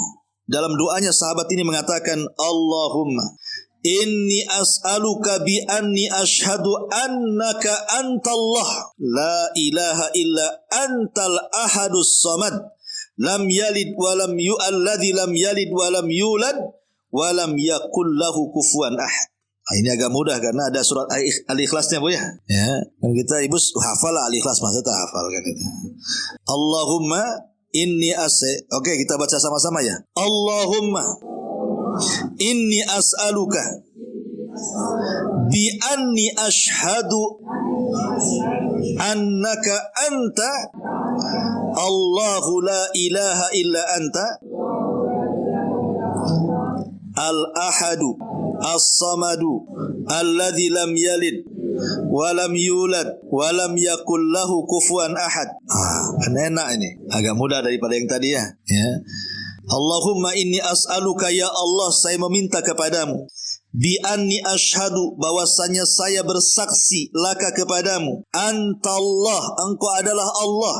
Dalam doanya sahabat ini mengatakan, Allahumma inni as'aluka bi anni ashhadu annaka antallah la ilaha illa antal ahadus samad lam yalid wa lam yu'alladzi lam yalid wa lam yulad wa lam yakul lahu kufuwan ahad. Ini agak mudah karena ada surat Al-Ikhlasnya, Bu ya. Kan kita ibu hafal Al-Ikhlas, masa tak hafal kan itu. Allahumma inni Oke, kita baca sama-sama ya. Allahumma inni as'aluka bi anni ashhadu annaka anta Allahu la ilaha illa anta al-ahadu as-samadu alladzi lam yalid wa lam yulad wa lam yakul lahu kufuwan ahad. Kan enak ini. Agak mudah daripada yang tadi ya. Allahumma inni as'aluka ya Allah, saya meminta kepadamu, bi anni asyhadu, bahwasanya saya bersaksi, laka kepadamu, antallah, engkau adalah Allah,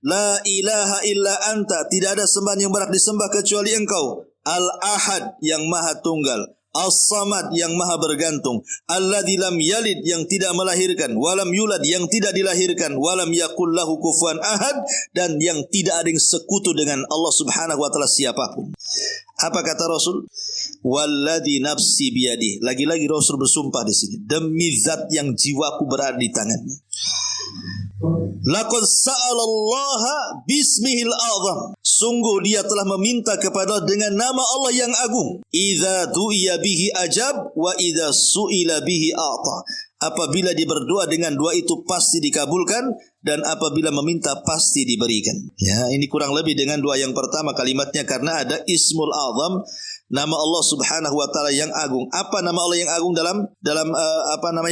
la ilaha illa anta, tidak ada sembahan yang berhak disembah kecuali engkau, al-ahad, yang maha tunggal, as-samad, yang maha bergantung, alladzi lam yalid, yang tidak melahirkan, walam yulad, yang tidak dilahirkan, walam yakul lahu kufuwan ahad, dan yang tidak ada yang sekutu dengan Allah Subhanahu wa taala siapapun. Apa kata Rasul? Walladzi nafsi biyadihi. Lagi-lagi Rasul bersumpah di sini, demi zat yang jiwaku berada di tangannya. Laqad sa'alallaha bismihil azam. Sungguh dia telah meminta kepada dengan nama Allah yang agung. Idza du'iya bihi ajab wa idza su'ila bihi a'ta. Apabila dia berdoa dengan doa itu pasti dikabulkan, dan apabila meminta pasti diberikan. Ya, ini kurang lebih dengan doa yang pertama kalimatnya, karena ada Ismul Azam, nama Allah Subhanahu wa taala yang agung. Apa nama Allah yang agung dalam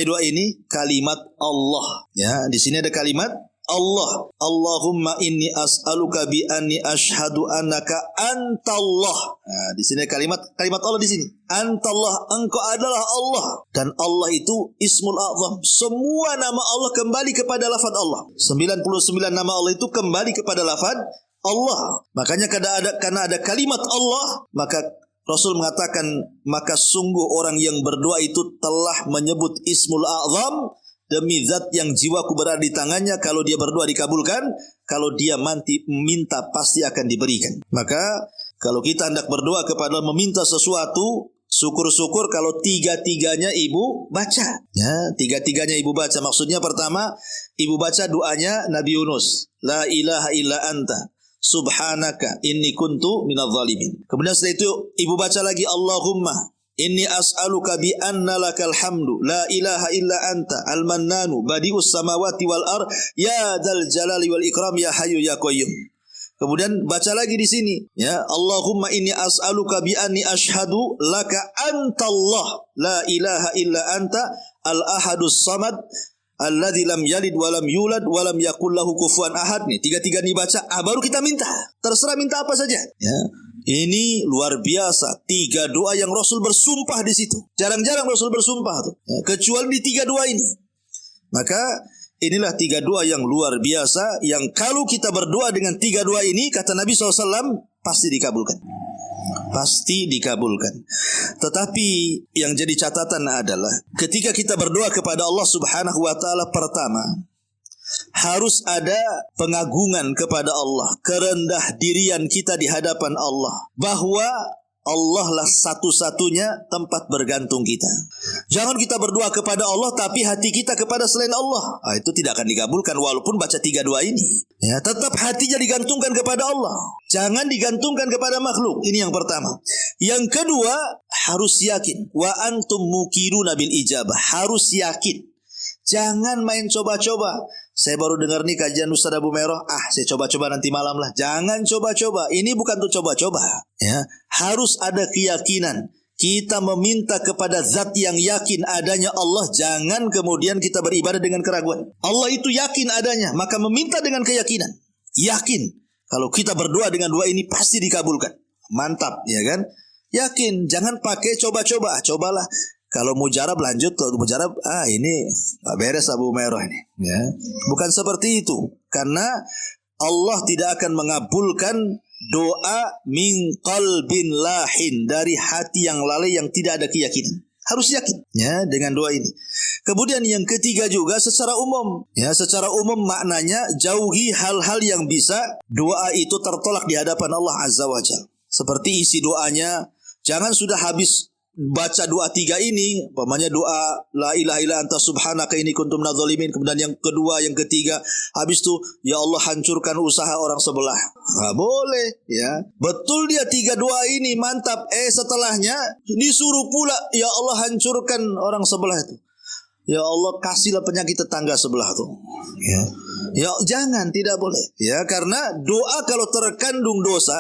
doa ini? Kalimat Allah. Ya, di sini ada kalimat Allah. Allahumma inni as'aluka bi anni asyhadu annaka antallah. Nah, di sini kalimat Allah di sini. Antallah, engkau adalah Allah. Dan Allah itu Ismul Azam. Semua nama Allah kembali kepada lafaz Allah. 99 nama Allah itu kembali kepada lafaz Allah. Makanya karena ada kalimat Allah, maka Rasul mengatakan, maka sungguh orang yang berdoa itu telah menyebut Ismul Azam, demi zat yang jiwaku berada di tangannya, kalau dia berdoa dikabulkan, kalau dia minta pasti akan diberikan. Maka kalau kita hendak berdoa kepada meminta sesuatu, syukur-syukur kalau tiga-tiganya ibu baca. Ya, tiga-tiganya ibu baca. Maksudnya pertama, ibu baca doanya Nabi Yunus, la ilaha illa anta subhanaka inni kuntu minadh dhalimin. Kemudian setelah itu ibu baca lagi, Allahumma inni as'aluka bi anna lakal hamdu la ilaha illa anta al-mannanu badi'us samawati wal ard ya dzal jalali wal ikram ya hayyu ya qayyum. Kemudian baca lagi di sini, ya, Allahumma inni as'aluka bi anni asyhadu laka antallah la ilaha illa anta al-ahadus samad alladzi lam yalid wa lam yulad wa lam yakul lahu kufuwan ahad. Nih, tiga-tiga dibaca, baru kita minta. Terserah minta apa saja, ya. Ini luar biasa, 3 doa yang Rasul bersumpah di situ. Jarang-jarang Rasul bersumpah tuh, ya, kecuali di 3 doa ini. Maka inilah 3 doa yang luar biasa, yang kalau kita berdoa dengan 3 doa ini, kata Nabi SAW, pasti dikabulkan. Pasti dikabulkan. Tetapi yang jadi catatan adalah ketika kita berdoa kepada Allah Subhanahu wa taala, pertama harus ada pengagungan kepada Allah, kerendah dirian kita di hadapan Allah, bahwa Allah lah satu-satunya tempat bergantung kita. Jangan kita berdoa kepada Allah tapi hati kita kepada selain Allah. Itu tidak akan dikabulkan walaupun baca 3 doa ini. Ya, tetap hatinya digantungkan kepada Allah. Jangan digantungkan kepada makhluk. Ini yang pertama. Yang kedua, harus yakin. Wa antum muqiruna bil ijabah. Harus yakin. Jangan main coba-coba. Saya baru dengar nih kajian Ustaz Abu Merah. Saya coba-coba nanti malam lah. Jangan coba-coba. Ini bukan untuk coba-coba. Ya, harus ada keyakinan. Kita meminta kepada zat yang yakin adanya Allah. Jangan kemudian kita beribadah dengan keraguan. Allah itu yakin adanya, maka meminta dengan keyakinan. Yakin. Kalau kita berdoa dengan doa ini pasti dikabulkan. Mantap, ya kan? Yakin. Jangan pakai coba-coba. Cobalah. Kalau mujarab lanjut, kalau mujarab, ini beres Abu Merah ini. Ya. Bukan seperti itu. Karena Allah tidak akan mengabulkan doa min qalbin lahin, dari hati yang lalai yang tidak ada keyakinan. Harus yakin, ya, dengan doa ini. Kemudian yang ketiga juga secara umum. Ya, secara umum maknanya jauhi hal-hal yang bisa doa itu tertolak di hadapan Allah Azza wa Jalla. Seperti isi doanya, jangan sudah habis baca doa 3 ini, umpamanya doa la ilaha illa anta subhanaka inni kuntu minadz zalimin, kemudian yang kedua, yang ketiga, habis itu ya Allah hancurkan usaha orang sebelah. Nggak boleh, ya. Betul dia 3 doa ini mantap, setelahnya disuruh pula ya Allah hancurkan orang sebelah itu. Ya Allah kasihlah penyakit tetangga sebelah tuh. Ya. Ya jangan, tidak boleh. Ya, karena doa kalau terkandung dosa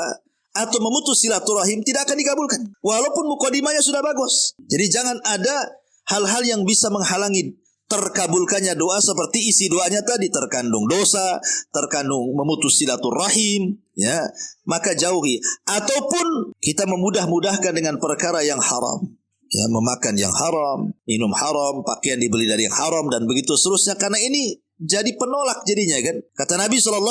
atau memutus silaturahim tidak akan dikabulkan. Walaupun mukadimahnya sudah bagus. Jadi jangan ada hal-hal yang bisa menghalangi terkabulkannya doa seperti isi doanya tadi, terkandung dosa, terkandung memutus silaturahim, ya, maka jauhi. Ataupun kita memudah-mudahkan dengan perkara yang haram, ya, memakan yang haram, minum haram, pakaian dibeli dari yang haram, dan begitu seterusnya. Karena ini jadi penolak jadinya kan. Kata Nabi SAW,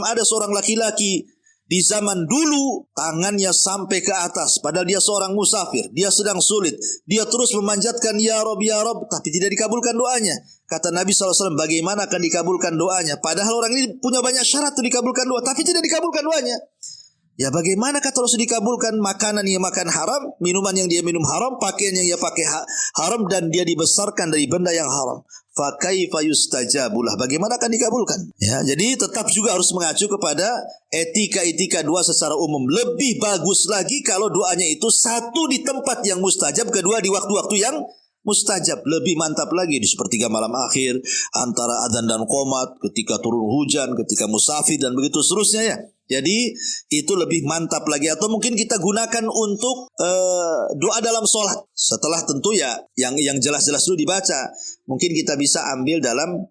ada seorang laki-laki di zaman dulu tangannya sampai ke atas, padahal dia seorang musafir, dia sedang sulit, dia terus memanjatkan ya Rob, tapi tidak dikabulkan doanya. Kata Nabi SAW, bagaimana akan dikabulkan doanya? Padahal orang ini punya banyak syarat untuk dikabulkan doa, tapi tidak dikabulkan doanya. Ya bagaimana kata Rasul dikabulkan? Makanan yang makan haram, minuman yang dia minum haram, pakaian yang dia pakai haram, dan dia dibesarkan dari benda yang haram. Fa kaifa yustajabulah, bagaimana akan dikabulkan? Ya, jadi tetap juga harus mengacu kepada etika-etika doa secara umum. Lebih bagus lagi kalau doanya itu satu di tempat yang mustajab, kedua di waktu-waktu yang mustajab. Lebih mantap lagi di sepertiga malam akhir, antara adzan dan qomat, ketika turun hujan, ketika musafir, dan begitu seterusnya ya. Jadi itu lebih mantap lagi. Atau mungkin kita gunakan untuk doa dalam sholat. Setelah tentu ya yang jelas-jelas dulu dibaca. Mungkin kita bisa ambil dalam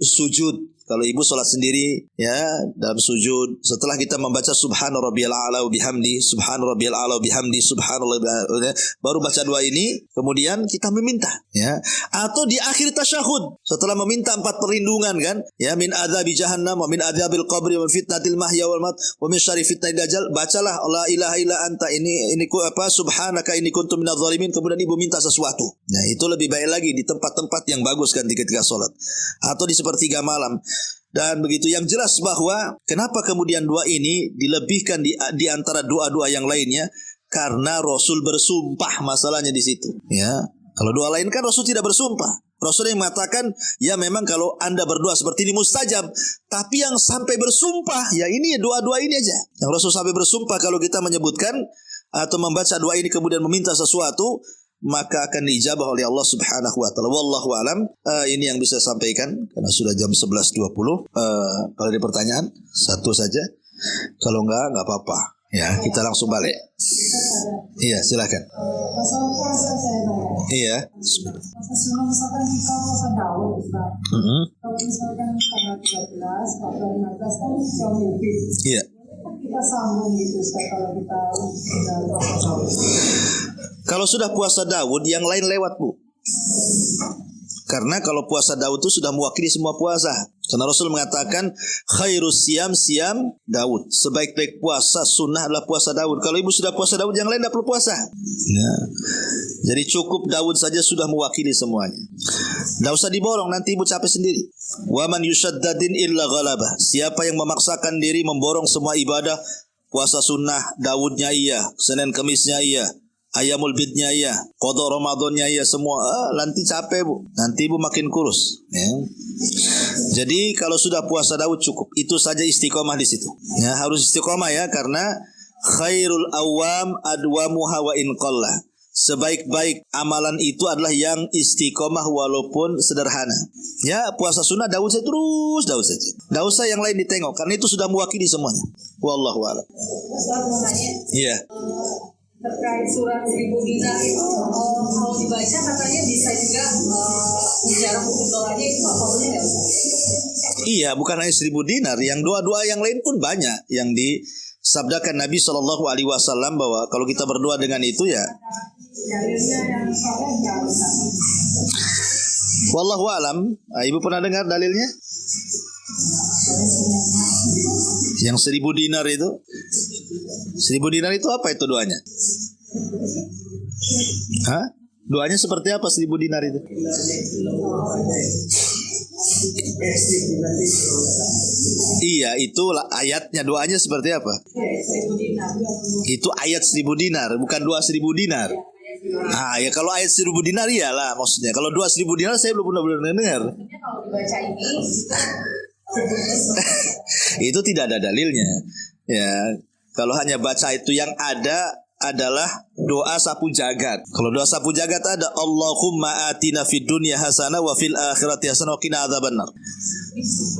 sujud. Kalau ibu sholat sendiri, ya, dalam sujud, setelah kita membaca Subhana rabbiyal a'la wa bihamdi, Subhana rabbiyal a'la wa bihamdi, Subhanallah, baru baca doa ini, kemudian kita meminta, ya. Atau di akhir tasyahud, setelah meminta 4 perlindungan kan, ya, min adzabi jahannam wa min adzabil qabri wa fitnatil mahya wal mat wa min syarri fitnatid dajjal, bacalah la ilaha illa anta, ini subhanaka inni kuntu minadz zalimin, kemudian ibu minta sesuatu. Nah, itu lebih baik lagi di tempat-tempat yang bagus kan ketika sholat, atau di sepertiga malam. Dan begitu, yang jelas bahwa kenapa kemudian doa ini dilebihkan di antara doa-doa yang lainnya, karena Rasul bersumpah masalahnya di situ. Ya, kalau doa lain kan Rasul tidak bersumpah. Rasul yang mengatakan, ya memang kalau Anda berdoa seperti ini mustajab, tapi yang sampai bersumpah, ya ini doa-doa ini aja. Yang Rasul sampai bersumpah kalau kita menyebutkan atau membaca doa ini kemudian meminta sesuatu, maka akan diijabah oleh Allah Subhanahu wa taala. Wallahu alam. Ini yang bisa saya sampaikan karena sudah jam 11.20. Kalau ada pertanyaan, satu saja. Kalau enggak apa-apa. Ya, kita langsung balik. Iya, silakan. Masalah puasa saya tanya. Iya. Puasa sunnah misalkan kita puasa Daud, Ustaz. Kalau misalkan tanggal 13, 14, 15 kan jam lebih. Iya. Kita sambung gitu Ustaz kalau kita sudah puasa Daud. Kalau sudah puasa Daud, yang lain lewat, Bu. Karena kalau puasa Daud itu sudah mewakili semua puasa. Karena Rasul mengatakan khairus siyam Daud. Sebaik-baik puasa sunnah adalah puasa Daud. Kalau ibu sudah puasa Daud, yang lain tidak perlu puasa. Ya. Jadi cukup Daud saja sudah mewakili semuanya. Tidak usah diborong, nanti ibu capek sendiri. Wa man yushaddadin illa ghalabah. Siapa yang memaksakan diri memborong semua ibadah, puasa sunnah Daudnya iya, Senin Kemisnya iya, Ayamul bidnya iya, qada Ramadannya iya, semua nanti capek Bu, nanti ibu makin kurus ya. Jadi kalau sudah puasa Daud cukup, itu saja istiqomah di situ ya, harus istiqomah ya, karena khairul awam adwamuha wa in qalla. Sebaik-baik amalan itu adalah yang istiqomah walaupun sederhana. Ya, puasa sunnah Daud saja terus, Daud saja. Tidak usah yang lain ditengok, karena itu sudah mewakili semuanya. Wallahu a'lam. Iya. Terkait surat 1000 dinar itu kalau dibaca katanya bisa juga bicara hukum doanya itu apa boleh nggak Ustaz? Iya, bukan hanya 1000 dinar, yang doa-doa yang lain pun banyak yang disabdakan Nabi SAW bahwa kalau kita berdoa dengan itu ya. Dalilnya yang soleh nggak Ustaz? Wallahu a'lam. Ibu pernah dengar dalilnya? Yang 1000 dinar itu? 1000 dinar itu apa itu doanya? Hah? Doanya seperti apa 1000 dinar itu? Iya, itu ayatnya, doanya seperti apa? Itu ayat 1000 dinar, bukan doa 1000 dinar. Ya kalau ayat 1000 dinar iyalah maksudnya. Kalau doa 1000 dinar saya belum pernah dengar. Kalau dibaca ini itu tidak ada dalilnya. Ya, kalau hanya baca itu yang ada adalah doa sapu jagat. Kalau doa sapu jagat ada Allahumma atina fid dunya hasanah wa fil akhirati hasanah wa qina adzabannar.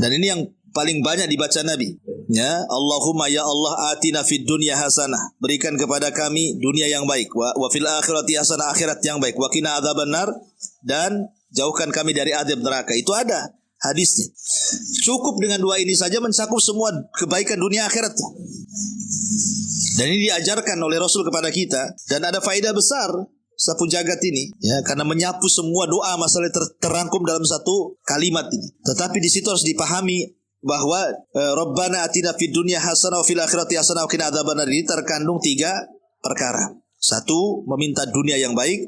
Dan ini yang paling banyak dibaca Nabi. Ya, Allahumma ya Allah atina fid dunya hasanah. Berikan kepada kami dunia yang baik, wa fil akhirati hasanah, akhirat yang baik, wa qina adzabannar, dan jauhkan kami dari azab neraka. Itu ada hadisnya. Cukup dengan dua ini saja mencakup semua kebaikan dunia akhirat. Dan ini diajarkan oleh Rasul kepada kita, dan ada faedah besar sapu jagat ini, ya, karena menyapu semua doa masalah terangkum dalam satu kalimat ini. Tetapi di situ harus dipahami bahwa Rabbana atina fid dunya hasanah wa fil akhirati hasanah wa qina adzabannar ini terkandung 3 perkara. 1, meminta dunia yang baik.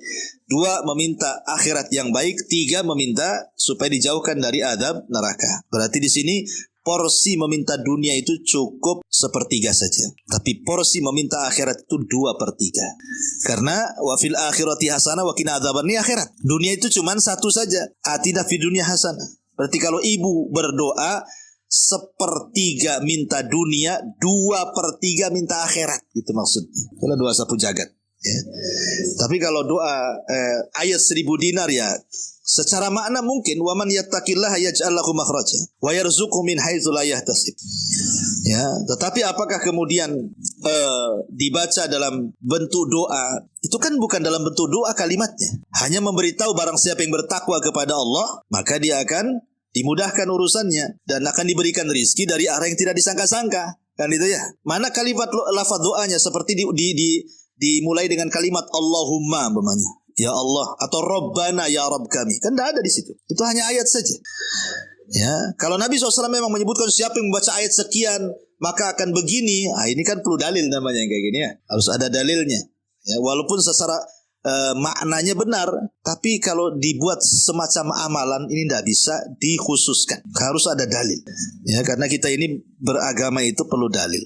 2, meminta akhirat yang baik. 3, meminta supaya dijauhkan dari azab neraka. Berarti di sini porsi meminta dunia itu cukup 1/3 saja. Tapi porsi meminta akhirat itu 2/3. Karena wa fil akhirati hasanah wa qina adzabannar ini akhirat. Dunia itu cuma 1 saja. Atina fid dunya hasanah. Berarti kalau ibu berdoa 1/3 minta dunia, 2/3 minta akhirat, gitu maksudnya. Kalau doa sapu jagat, ya. Tapi kalau doa ayat 1000 dinar, ya, secara makna mungkin waman yattaqillaha yaj'al lahu makhraja wa yarzuqhu min haitsu la yahtasib. Ya, tetapi apakah kemudian dibaca dalam bentuk doa? Itu kan bukan dalam bentuk doa kalimatnya. Hanya memberitahu barang siapa yang bertakwa kepada Allah, maka dia akan dimudahkan urusannya dan akan diberikan rizki dari arah yang tidak disangka-sangka, kan itu ya. Mana kalimat lafaz doanya seperti dimulai dengan kalimat Allahumma umpamanya, ya Allah, atau Rabbana ya Rabb kami, kan tidak ada di situ. Itu hanya ayat saja. Ya, kalau Nabi SAW memang menyebutkan siapa yang membaca ayat sekian maka akan begini, ini kan perlu dalil namanya yang kayak gini, ya. Harus ada dalilnya. Ya, walaupun secara maknanya benar, tapi kalau dibuat semacam amalan ini tidak bisa dikhususkan, harus ada dalil, ya, karena kita ini beragama itu perlu dalil.